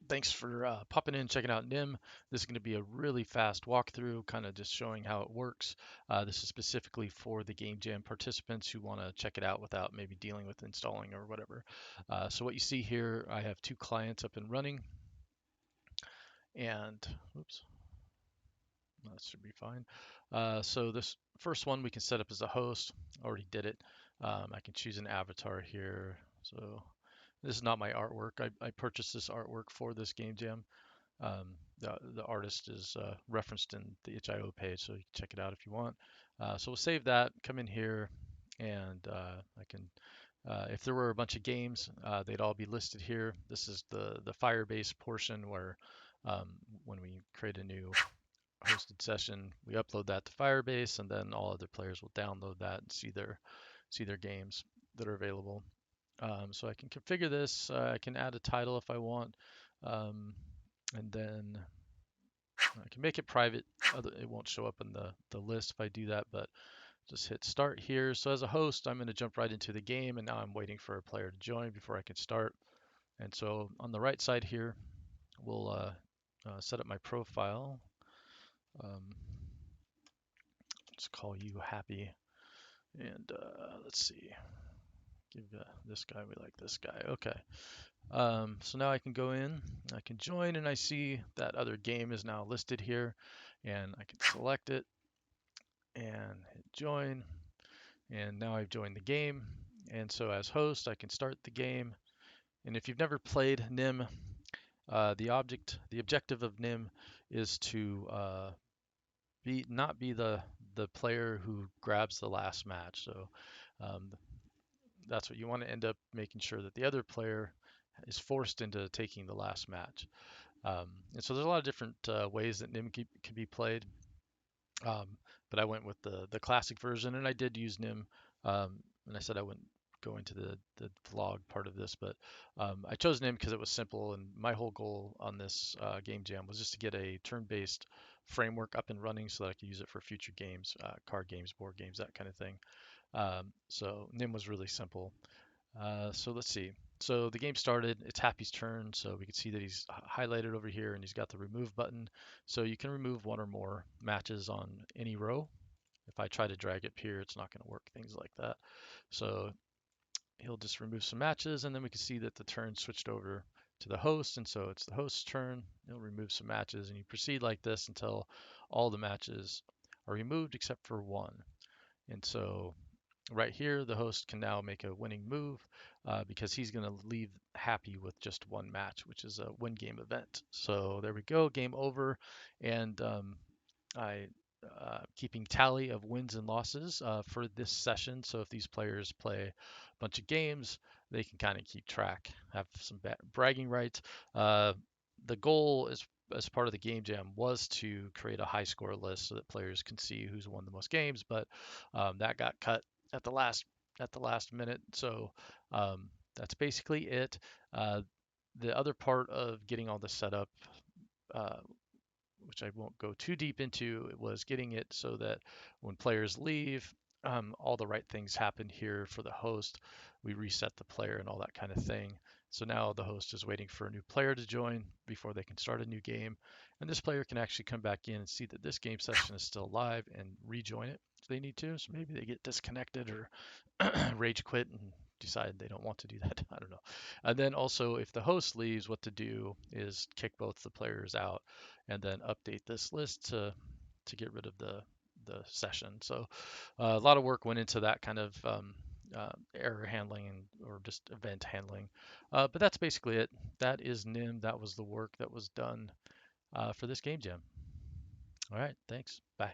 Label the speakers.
Speaker 1: Thanks for popping in, checking out Nim. This is going to be a really fast walkthrough, kind of just showing how it works. This is specifically for the Game Jam participants who want to check it out without maybe dealing with installing or whatever. So what you see here, I have two clients up and running, and oops, that should be fine. So this first one we can set up as a host. Already did it. I can choose an avatar here. So this is not my artwork. I purchased this artwork for this Game Jam. The artist is referenced in the itch.io page, so you can check it out if you want. So we'll save that, come in here, and I can, if there were a bunch of games, they'd all be listed here. This is the Firebase portion where when we create a new hosted session, we upload that to Firebase, and then all other players will download that and see their games that are available. So I can configure this. I can add a title if I want. And then I can make it private. It won't show up in the list if I do that, but just hit start here. So as a host, I'm going to jump right into the game, and now I'm waiting for a player to join before I can start. And so on the right side here, we'll set up my profile. Um, let's call you Happy, and let's see. Give this guy, we like this guy. Okay. So now I can go in, I can join, and I see that other game is now listed here, and I can select it and hit join, and now I've joined the game. And so as host, I can start the game. And if you've never played Nim, the objective of Nim is to not be the player who grabs the last match. So um, that's what you want to end up making sure that the other player is forced into taking the last match. And so there's a lot of different ways that Nim can be played. Um, but I went with the classic version, and I did use Nim. And I said I wouldn't go into the vlog part of this, but I chose Nim because it was simple, and my whole goal on this game jam was just to get a turn-based framework up and running so that I could use it for future games, card games, board games, that kind of thing. So Nim was really simple. So let's see. So the game started, it's Happy's turn, so we can see that he's highlighted over here and he's got the remove button. So you can remove one or more matches on any row. If I try to drag it here, it's not going to work, things like that. So he'll just remove some matches, and then we can see that the turn switched over to the host, and so it's the host's turn. He'll remove some matches, and you proceed like this until all the matches are removed except for one. And so right here, the host can now make a winning move because he's going to leave Happy with just one match, which is a win game event. So there we go, game over. And I keeping tally of wins and losses for this session. So if these players play a bunch of games, they can kind of keep track, have some bragging rights. The goal is as part of the game jam was to create a high score list so that players can see who's won the most games, but that got cut at the last minute. So that's basically it. Uh, the other part of getting all this set up, uh, which I won't go too deep into, it was getting it so that when players leave, all the right things happen here for the host. We reset the player and all that kind of thing. So now the host is waiting for a new player to join before they can start a new game. And this player can actually come back in and see that this game session is still live and rejoin it if they need to. So maybe they get disconnected or rage quit and decide they don't want to do that. I don't know. And then also, if the host leaves, what to do is kick both the players out and then update this list to get rid of the session. So a lot of work went into that kind of error handling or just event handling. But that's basically it. That is Nim. That was the work that was done for this game jam. All right, thanks. Bye.